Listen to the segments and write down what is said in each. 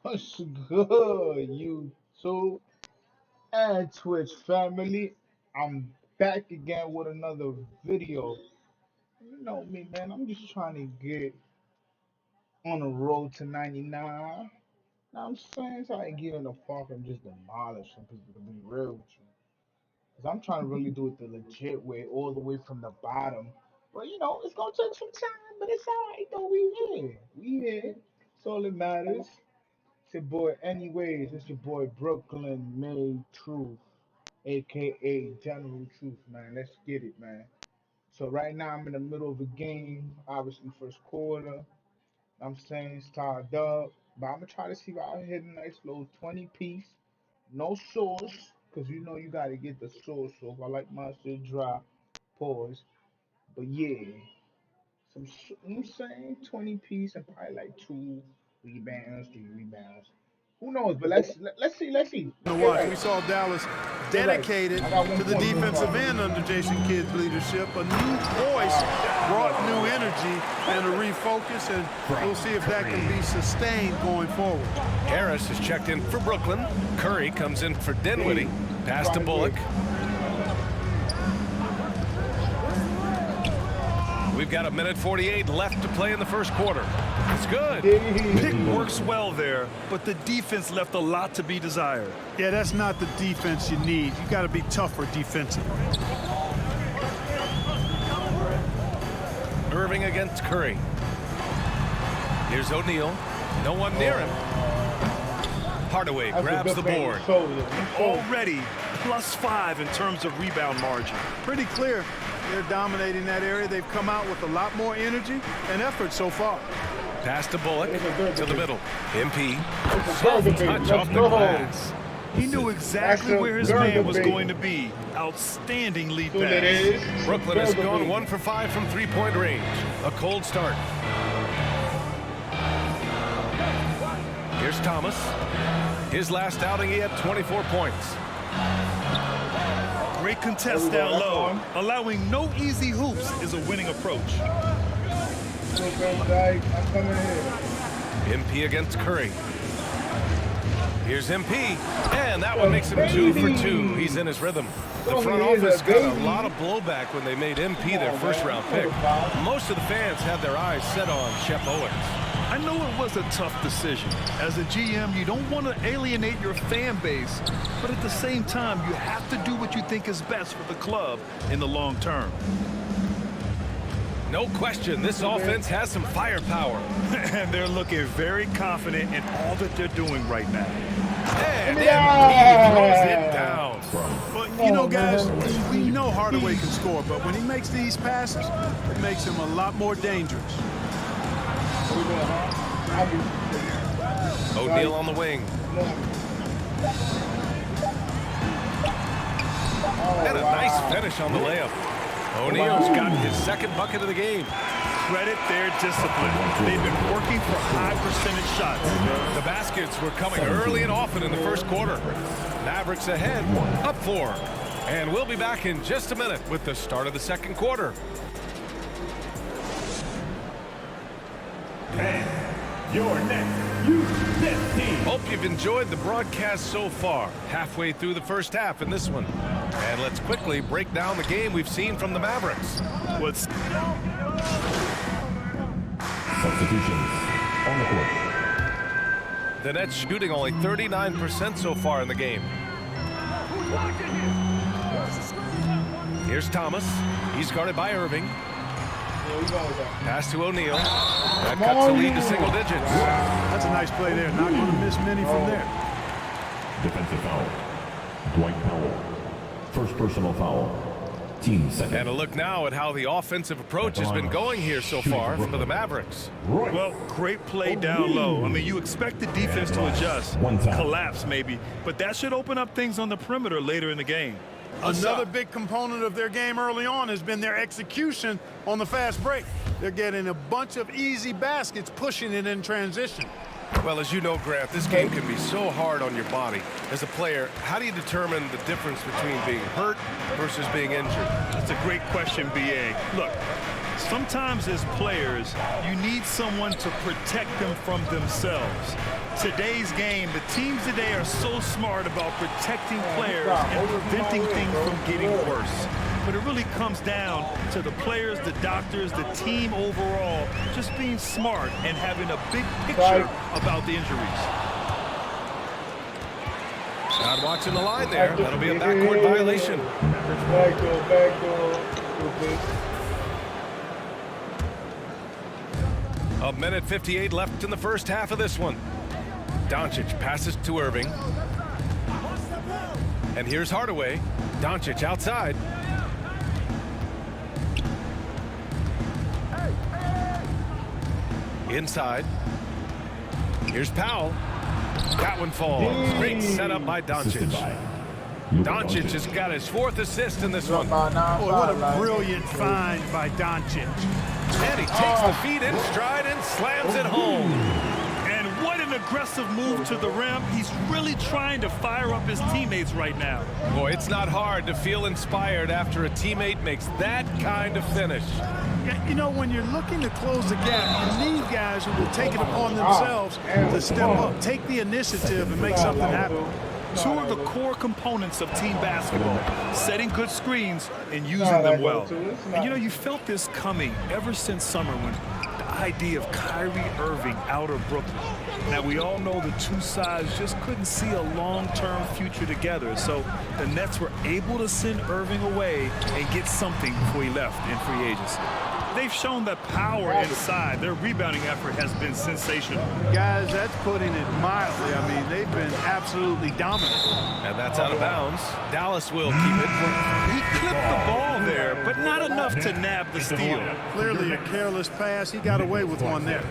What's good, YouTube and Twitch family? I'm back again with another video. You know me, man. I'm just trying to get on the road to 99. Know what I'm saying? So I ain't get in the park and just demolish some people, to be real with you. Because I'm trying to really do it the legit way, all the way from the bottom. But it's gonna take some time, but it's alright though. We here. We here. That's all that matters. It's your boy, anyways. It's your boy Brooklyn Made Truth, aka General Truth, man. Let's get it, man. So right now I'm in the middle of a game, obviously first quarter. I'm saying it's tied up, but I'm gonna try to see if I can hit a nice little 20 piece, no sauce, cause you gotta get the sauce off. I like my shit dry. Pause. But yeah, I'm saying 20 piece and probably like 2 rebounds, 3 rebounds. Who knows? But let's see. To Let's get watch. right. We saw Dallas Get right. dedicated I got one to the point so defensive far. end under Jason Kidd's leadership. A new voice brought new energy and a refocus, and we'll see if that can be sustained going forward. Harris is checked in for Brooklyn. Curry comes in for Dinwiddie. Pass to Bullock. We've got 1:48 left to play in the first quarter. It's good. Pick works well there, but the defense left a lot to be desired. Yeah, that's not the defense you need. You got to be tougher defensively. Irving against Curry. Here's O'Neal. No one near him. Hardaway That's a grabs good the thing. board. Already +5 in terms of rebound margin. Pretty clear. They're dominating that area. They've come out with a lot more energy and effort so far. Pass to Bullock. To the middle. MP. Soft Touch Let's off the go. glass. He knew exactly That's a where his good man was debate. going to be. Outstanding lead So that is. pass. Brooklyn has gone 1 for 5 from three-point range. A cold start. Here's Thomas. His last outing, he had 24 points. Great contest down low. Allowing no easy hoops is a winning approach. Okay, guys, I'm coming here. MP against Curry. Here's MP, and that one makes him 2 for 2. He's in his rhythm. The front office got a lot of blowback when they made MP their first-round pick. Most of the fans had their eyes set on Shep Owens. I know it was a tough decision. As a GM, you don't want to alienate your fan base, but at the same time, you have to do what you think is best for the club in the long term. No question, this offense has some firepower. And they're looking very confident in all that they're doing right now. And MP throws it down. But, guys, we know Hardaway can score, but when he makes these passes, it makes him a lot more dangerous. O'Neal on the wing. And a nice finish on the layup. O'Neal's got his second bucket of the game. Credit their discipline. They've been working for high percentage shots. The baskets were coming early and often in the first quarter. Mavericks ahead, up 4. And we'll be back in just a minute with the start of the second quarter. Your next U10 team. Hope you've enjoyed the broadcast so far. Halfway through the first half in this one. And let's quickly break down the game we've seen from the Mavericks. What's Substitutions on the court. The Nets shooting only 39% so far in the game. Here's Thomas. He's guarded by Irving. Pass to O'Neal. That cuts the lead to single digits. That's a nice play there. Not going to miss many from there. Defensive foul. Dwight Powell. First personal foul. Team second. And a look now at how the offensive approach has been going here so far for the Mavericks. Well, great play down low. I mean, you expect the defense to adjust, collapse maybe, but that should open up things on the perimeter later in the game. Another big component of their game early on has been their execution on the fast break. They're getting a bunch of easy baskets, pushing it in transition. Well, as you know, Grant, this game can be so hard on your body. As a player, how do you determine the difference between being hurt versus being injured? That's a great question, B.A. Look, Sometimes as players, you need someone to protect them from themselves. Today's game, the teams today are so smart about protecting players and preventing things from getting worse. But it really comes down to the players, the doctors, the team overall, just being smart and having a big picture about the injuries. Not watching the line there. That'll be a backcourt violation. Backdoor. A minute 58 left in the first half of this one. Doncic passes to Irving. And here's Hardaway. Doncic outside. Inside. Here's Powell. That one falls. Great setup by Doncic. Doncic has got his 4th assist in this one. Boy, what a brilliant find by Doncic. And he takes the feet in stride and slams it home. And what an aggressive move to the rim. He's really trying to fire up his teammates right now. Boy, it's not hard to feel inspired after a teammate makes that kind of finish. Yeah, you know, when you're looking to close the gap, you need guys who will take it upon themselves to step up, take the initiative, and make something happen. Two of the core components of team basketball, setting good screens and using them well. And you know, you felt this coming ever since summer when the idea of Kyrie Irving out of Brooklyn. Now, we all know the two sides just couldn't see a long-term future together. So the Nets were able to send Irving away and get something before he left in free agency. They've shown that power inside. Their rebounding effort has been sensational. Guys, that's putting it mildly. I mean, they've been absolutely dominant. And that's out of bounds. Dallas will keep it. He clipped the ball there, but not enough to nab the steal. Clearly a careless pass. He got away with one there.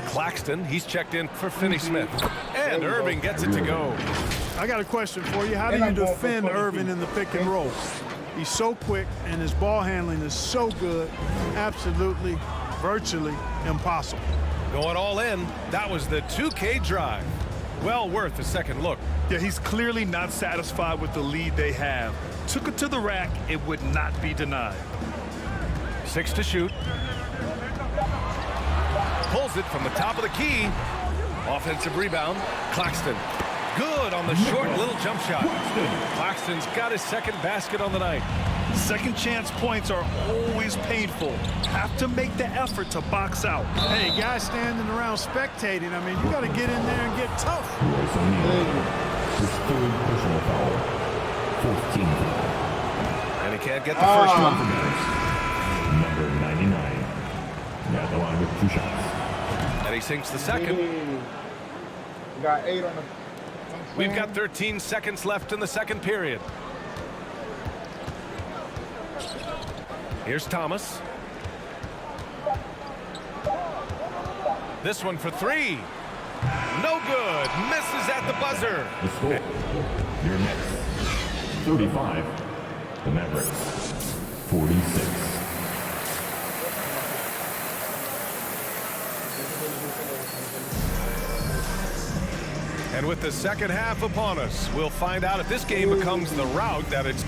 Claxton, he's checked in for Finney-Smith. And Irving gets it to go. I got a question for you. How do you defend Irving in the pick and roll? He's so quick, and his ball handling is so good. Absolutely, virtually impossible. Going all in. That was the 2K drive. Well worth a second look. Yeah, he's clearly not satisfied with the lead they have. Took it to the rack. It would not be denied. 6 to shoot. Pulls it from the top of the key. Offensive rebound. Claxton. Good on the short little jump shot. Claxton's got his second basket on the night. Second chance points are always painful. Have to make the effort to box out. Hey, guys standing around spectating, I mean, you got to get in there and get tough. His 3rd personal foul. 14th. And he can't get the first one. Number 99. At the line with 2 shots. And he sinks the second. We got 8 on the... We've got 13 seconds left in the second period. Here's Thomas. This one for 3. No good. Misses at the buzzer. The score. Your Nets 35. The Mavericks 46. And with the second half upon us, we'll find out if this game becomes the route that it's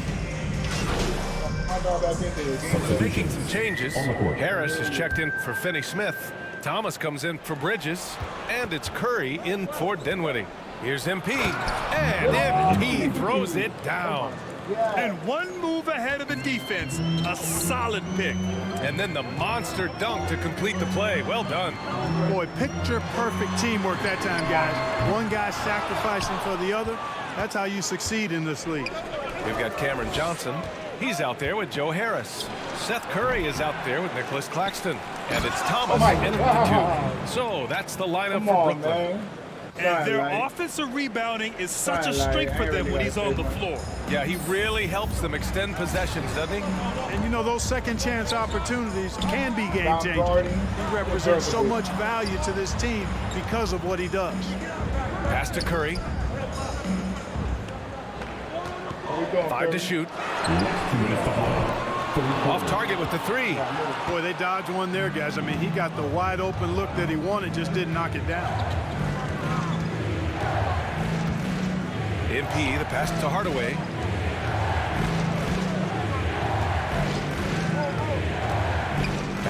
making some changes. Harris has checked in for Finney-Smith. Thomas comes in for Bridges. And it's Curry in for Dinwiddie. Here's MP. And MP throws it down. And one move ahead of the defense. A solid pick. And then the monster dunk to complete the play. Well done. Boy, picture-perfect teamwork that time, guys. One guy sacrificing for the other. That's how you succeed in this league. We've got Cameron Johnson. He's out there with Joe Harris. Seth Curry is out there with Nicholas Claxton. And it's Thomas in at the 2. So that's the lineup for Brooklyn. Man. And their offensive rebounding is such a strength for them when he's on the floor. Yeah, he really helps them extend possessions, doesn't he? And you know, those second chance opportunities can be game-changing. He represents so much value to this team because of what he does. Pass to Curry. 5 to shoot. Off target with the 3. Boy, they dodged one there, guys. I mean, he got the wide open look that he wanted, just didn't knock it down. MP, the pass to Hardaway.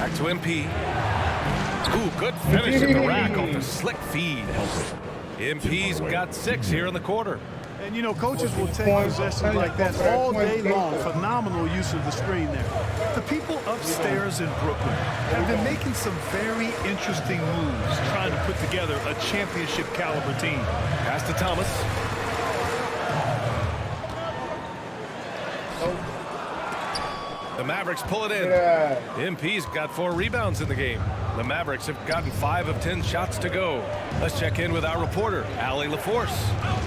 Back to MP. Ooh, good finish in the rack off the slick feed. MP's got 6 here in the quarter. And, you know, coaches will take possessions like that all day long. Phenomenal use of the screen there. The people upstairs in Brooklyn have been making some very interesting moves, trying to put together a championship caliber team. Pass to Thomas. The Mavericks pull it in. MP's got 4 rebounds in the game. The Mavericks have gotten 5 of 10 shots to go. Let's check in with our reporter, Allie LaForce.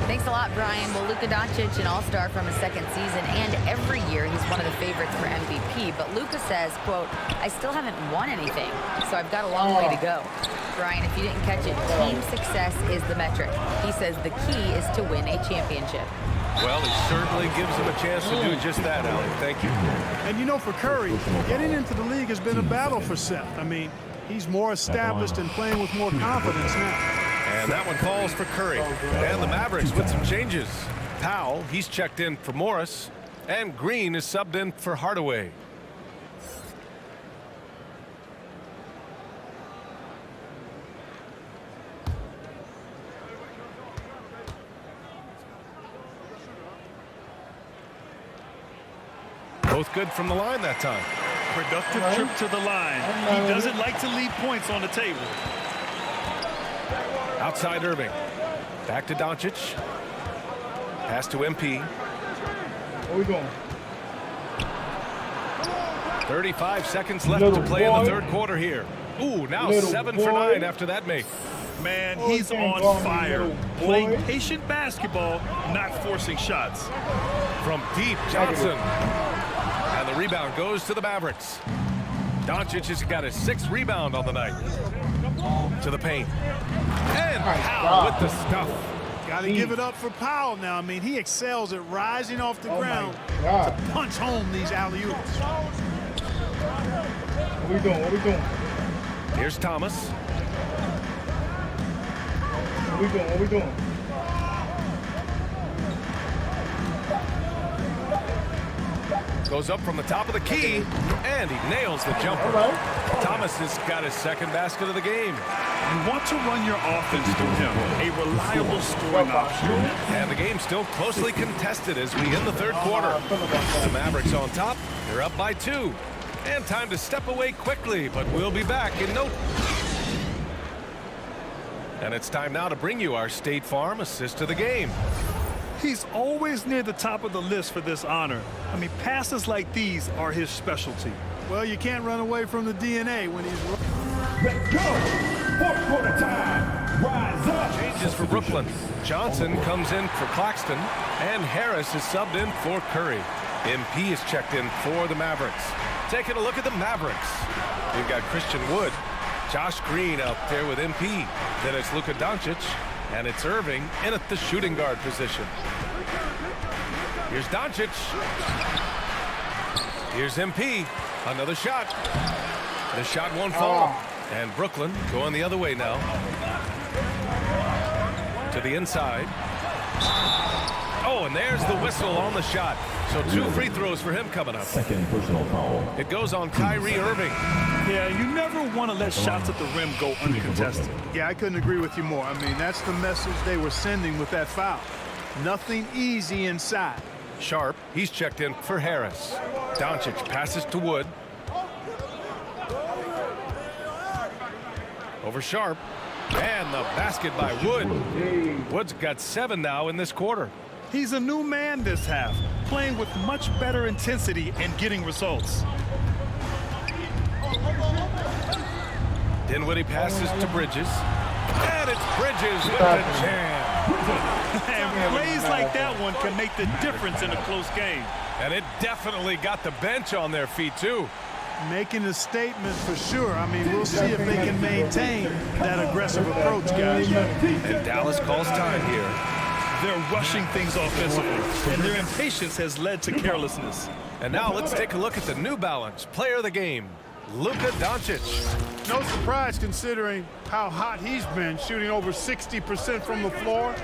Thanks a lot, Brian. Well, Luka Doncic, an all-star from his second season, and every year he's one of the favorites for MVP. But Luka says, quote, I still haven't won anything, so I've got a long way to go. Brian, if you didn't catch it, team success is the metric. He says the key is to win a championship. Well, it certainly gives him a chance to do just that, Allie. Thank you. And, you know, for Curry, getting into the league has been a battle for Seth. I mean, he's more established and playing with more confidence now. And that one falls for Curry. And the Mavericks with some changes. Powell, he's checked in for Morris. And Green is subbed in for Hardaway. Both good from the line that time. Productive trip to the line. He doesn't like to leave points on the table. Outside Irving. Back to Doncic. Pass to MP. Where we going? 35 seconds left to play in the third quarter here. Ooh, now 7 for 9 after that make. Man, he's on fire. Playing patient basketball, not forcing shots. From deep, Johnson. And the rebound goes to the Mavericks. Doncic has got his 6th rebound on the night. To the paint. And Powell with the stuff. Got to give it up for Powell now. I mean, he excels at rising off the ground to punch home these alley-oops. What we doing? What we doing? Here's Thomas. What we doing? What we doing? Goes up from the top of the key, and he nails the jumper. Thomas has got his 2nd basket of the game. You want to run your offense through him, a reliable scoring option. And the game's still closely contested as we end the third quarter. The Mavericks on top. They're up by 2. And time to step away quickly, but we'll be back in no... And it's time now to bring you our State Farm assist of the game. He's always near the top of the list for this honor. I mean, passes like these are his specialty. Well, you can't run away from the DNA when he's... Let's go! 4th quarter time. Rise up. Changes for Brooklyn. Johnson comes in for Claxton, and Harris is subbed in for Curry. MP is checked in for the Mavericks. Taking a look at the Mavericks. We've got Christian Wood, Josh Green out there with MP. Then it's Luka Doncic, and it's Irving in at the shooting guard position. Here's Doncic. Here's MP. Another shot. The shot won't fall. And Brooklyn going the other way now. To the inside. Oh, and there's the whistle on the shot. So 2 free throws for him coming up. 2nd personal foul. It goes on Kyrie Irving. Yeah, you never want to let shots at the rim go uncontested. Yeah, I couldn't agree with you more. I mean, that's the message they were sending with that foul. Nothing easy inside. Sharp, he's checked in for Harris. Doncic passes to Wood. Over Sharp. And the basket by Wood. Wood's got 7 now in this quarter. He's a new man this half, playing with much better intensity and getting results. Dinwiddie passes to Bridges. And it's Bridges with the jam. And plays like that one can make the difference in a close game. And it definitely got the bench on their feet, too. Making a statement for sure. I mean, we'll see if they can maintain that aggressive approach, guys. And Dallas calls time here. They're rushing things offensively, and their impatience has led to carelessness. And now let's take a look at the New Balance player of the game, Luka Doncic. No surprise considering how hot he's been, shooting over 60% from the floor.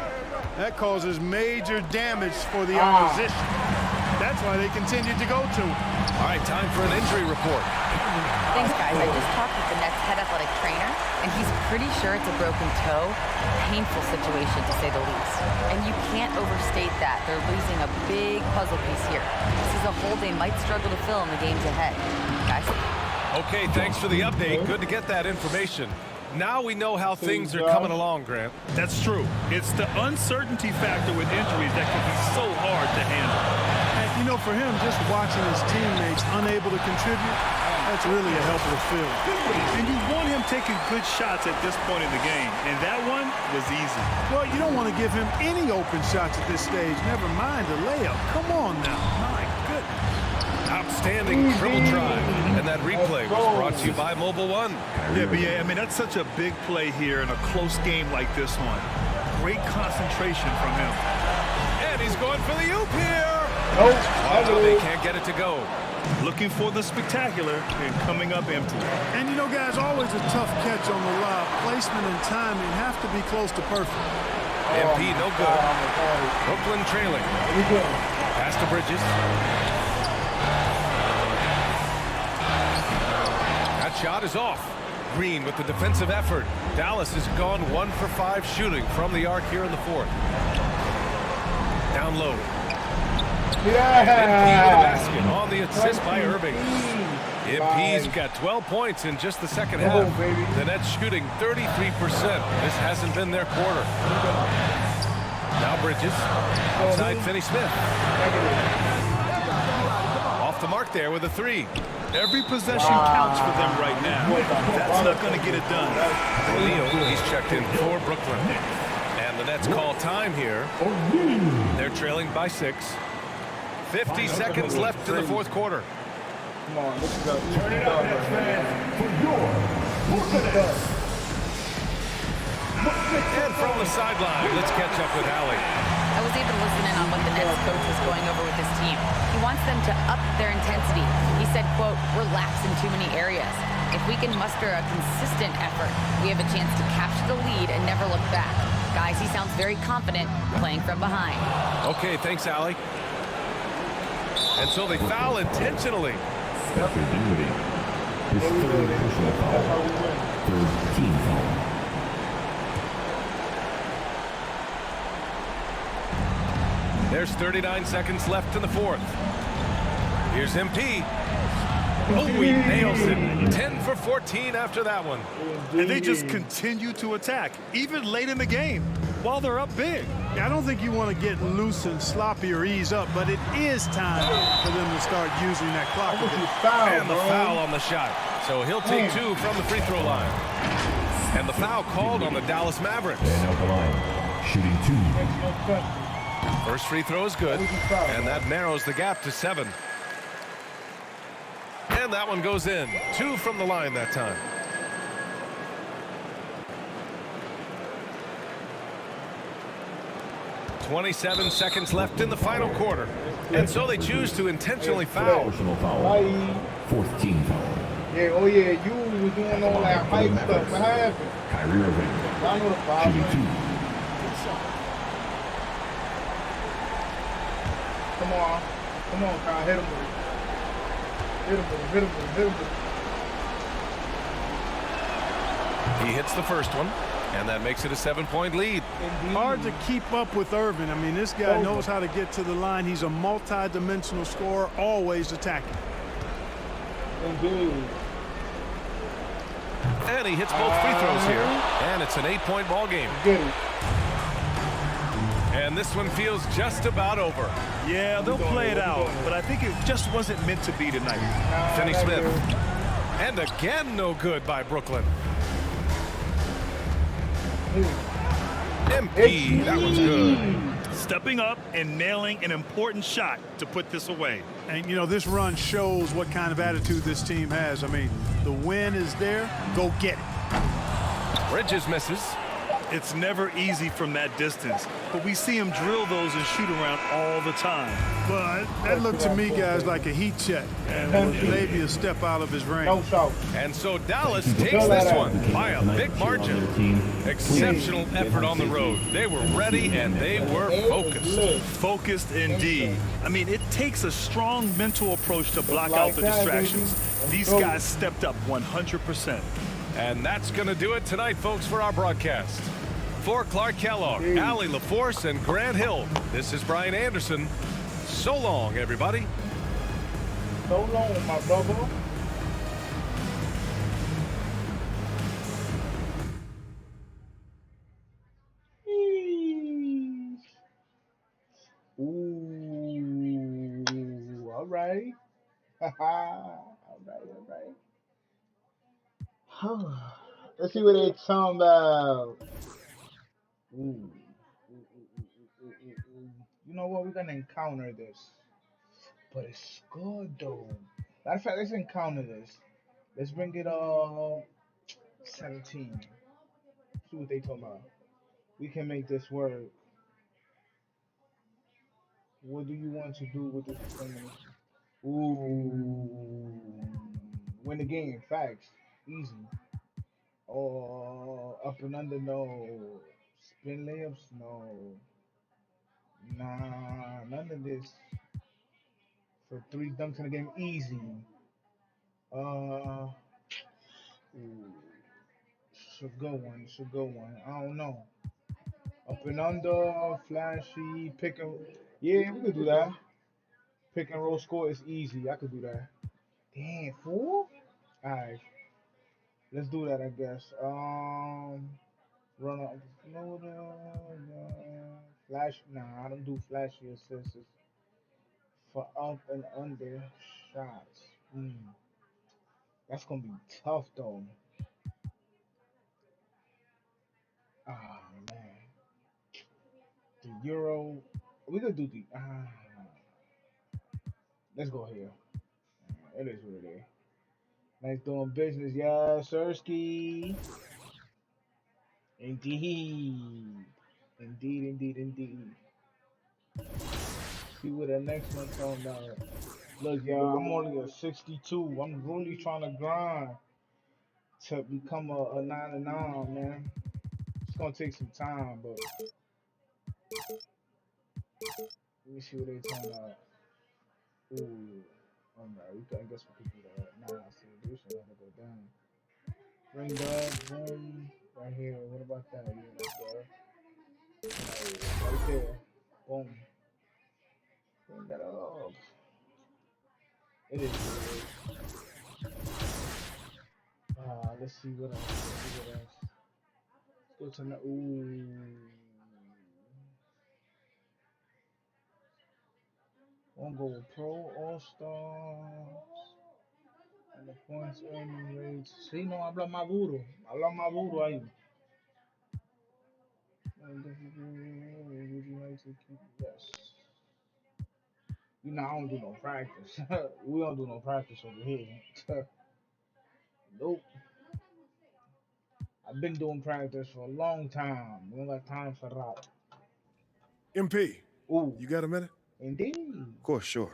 That causes major damage for the opposition. That That's why they continued to go to him. All right, time for an injury report. Thanks, guys. I just talked with the Nets head athletic trainer, and he's pretty sure it's a broken toe. Painful situation, to say the least. And you can't overstate that. They're losing a big puzzle piece here. This is a hole they might struggle to fill in the games ahead. Guys? Okay, thanks for the update. Good to get that information. Now we know how things are coming along, Grant. That's true. It's the uncertainty factor with injuries that can be so hard to handle. And, you know, for him, just watching his teammates unable to contribute, that's really a helpful feeling. And you want him taking good shots at this point in the game, and that one was easy. Well, you don't want to give him any open shots at this stage, never mind a layup. Come on now. My goodness. Outstanding dribble drive. And that replay was brought to you by Mobile One. Yeah, B.A., I mean, that's such a big play here in a close game like this one. Great concentration from him. And he's going for the oop here. Oh, they can't get it to go. Looking for the spectacular and coming up empty. And, you know, guys, always a tough catch on the lob. Placement and timing have to be close to perfect. MP, no good. Brooklyn trailing. Pass to Bridges. That shot is off. Green with the defensive effort. Dallas has gone 1 for 5 shooting from the arc here in the fourth. Down low. yeah. MP with a basket on the assist by Irving. MP's got 12 points in just the second half. The Nets shooting 33%. This hasn't been their quarter. Now Bridges. Outside Finney-Smith. Off the mark there with a 3. Every possession counts for them right now. That's not going to get it done. Leo, he's checked in for Brooklyn. And the Nets call time here. They're trailing by 6. 50 seconds left in the fourth quarter. Come on, let's go. Turn it up, man. And from the sideline, let's catch up with Allie. I was able to listen in on what the Nets coach was going over with his team. He wants them to up their intensity. He said, quote, "We're lax in too many areas. If we can muster a consistent effort, we have a chance to capture the lead and never look back." Guys, he sounds very confident playing from behind. Okay, thanks, Allie. And so they foul intentionally. Spencer Dinwiddie. His third personal foul. Third team foul. There's 39 seconds left in the fourth. Here's MP. Oh, he nails it. 10 for 14 after that one. And they just continue to attack, even late in the game, while they're up big. I don't think you want to get loose and sloppy or ease up, but it is time for them to start using that clock. And the foul on the shot. So he'll take 2 from the free throw line. And the foul called on the Dallas Mavericks. And out the line. Shooting 2. First free throw is good. And that narrows the gap to 7. And that one goes in. 2 from the line that time. .27 seconds left in the final quarter. And so they choose to intentionally foul. Personal foul. Fourth team foul. Yeah, oh yeah, you was doing all that hype stuff. What happened? Kyrie Irving. I know the foul. Shooting 2. Come on. Come on, Kyle. Hit him with it. Hit him with it. Hit him with it. Hit him with it. He hits the first one, and that makes it a 7-point lead. Hard to keep up with Irving. I mean, this guy knows how to get to the line. He's a multi-dimensional scorer, always attacking. Indeed. And he hits both free throws here. And it's an 8-point ball game. Get it. And this one feels just about over. Yeah, they'll play it out, but I think it just wasn't meant to be tonight. Finney-Smith. And again, no good by Brooklyn. MP, that one's good. Stepping up and nailing an important shot to put this away. And, you know, this run shows what kind of attitude this team has. I mean, the win is there. Go get it. Bridges misses. It's never easy from that distance, but we see him drill those and shoot around all the time. But that looked to me, guys, like a heat check and was maybe a step out of his range. No shout. And so Dallas takes this one by a big margin. Exceptional effort on the road. They were ready and they were focused. Focused indeed. I mean, it takes a strong mental approach to block out the distractions. These guys stepped up 100%. And that's going to do it tonight, folks, for our broadcast. For Clark Kellogg, Allie LaForce, and Grant Hill, this is Brian Anderson. So long, everybody. So long, my brother. Ooh, all right. All right. Let's see what they're talking about. Ooh. You know what? We're gonna encounter this, but it's good though. Matter of fact, let's encounter this. Let's bring it 17. See what they talking about. We can make this work. What do you want to do with this determination? Ooh, win the game. Facts. Easy. Oh, up and under, no. Spin layups, no. Nah, none of this. For 3 dunks in the game, easy. Ooh, it's a good one. I don't know. Up and under, flashy, pick and yeah, we could do that. Pick and roll score is easy. I could do that. Damn, fool. Alright. Let's do that, I guess. Run up floater. Flash. Nah, I don't do flashy assists for up and under shots. That's gonna be tough though. Ah man. The Euro. We could do the. Let's go here. It is what it is. Nice doing business, yeah, Sirski. Indeed. See what the next one talking about. Look, y'all, I'm only a 62. I'm really trying to grind to become a 9-9, man. It's gonna take some time, but let me see what they talking about. Ooh, alright, I guess we could do that. Nah, see, this should have to go down. Bring that, boom, right here. What about that? Yeah, right there. Boom. Bring that up. It is good. Let's see what else. Let's go to the Won't go with Pro All-Stars. And the points earning rates. Sí, no habla más duro. Ahí. Would you like to keep? Yes. You know, I don't do no practice. We don't do no practice over here. Nope. I've been doing practice for a long time. We don't got time for that. MP, Ooh. you got a minute? Indeed. Of course, sure.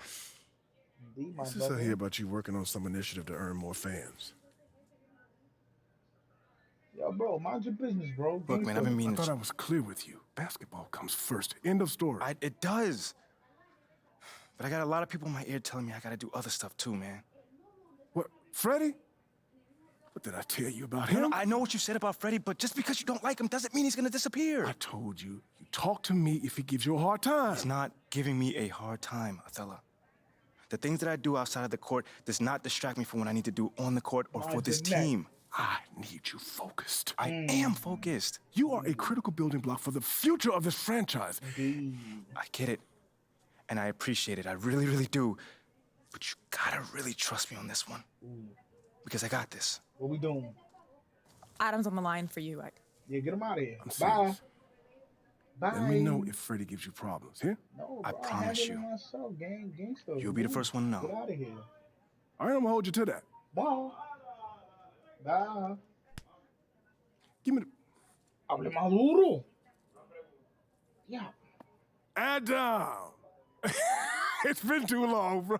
Indeed, my Since I brother. hear about you working on some initiative to earn more fans. Yo, bro, mind your business, bro. Look, man, I've been meaning I thought I was clear with you. Basketball comes first. End of story. It does. But I got a lot of people in my ear telling me I gotta do other stuff too, man. What, Freddie? What did I tell you about him? I know what you said about Freddie, but just because you don't like him doesn't mean he's gonna disappear. I told you, you talk to me if he gives you a hard time. He's not giving me a hard time, Othello. The things that I do outside of the court does not distract me from what I need to do on the court or for this team. I need you focused. I am focused. You are a critical building block for the future of this franchise. I get it. And I appreciate it. I really, really do. But you gotta really trust me on this one. Because I got this. What we doing? Adam's on the line for you. Yeah, get him out of here. I'm Bye. serious. Bye. Let me know if Freddie gives you problems, here? No, I bro, promise handle it you. myself, gangster. You'll be the first one to know. Get out of here. All right, I'm gonna hold you to that. Bye. Bye. Give me the... Hable más duro. Yeah. Adam. It's been too long, bro.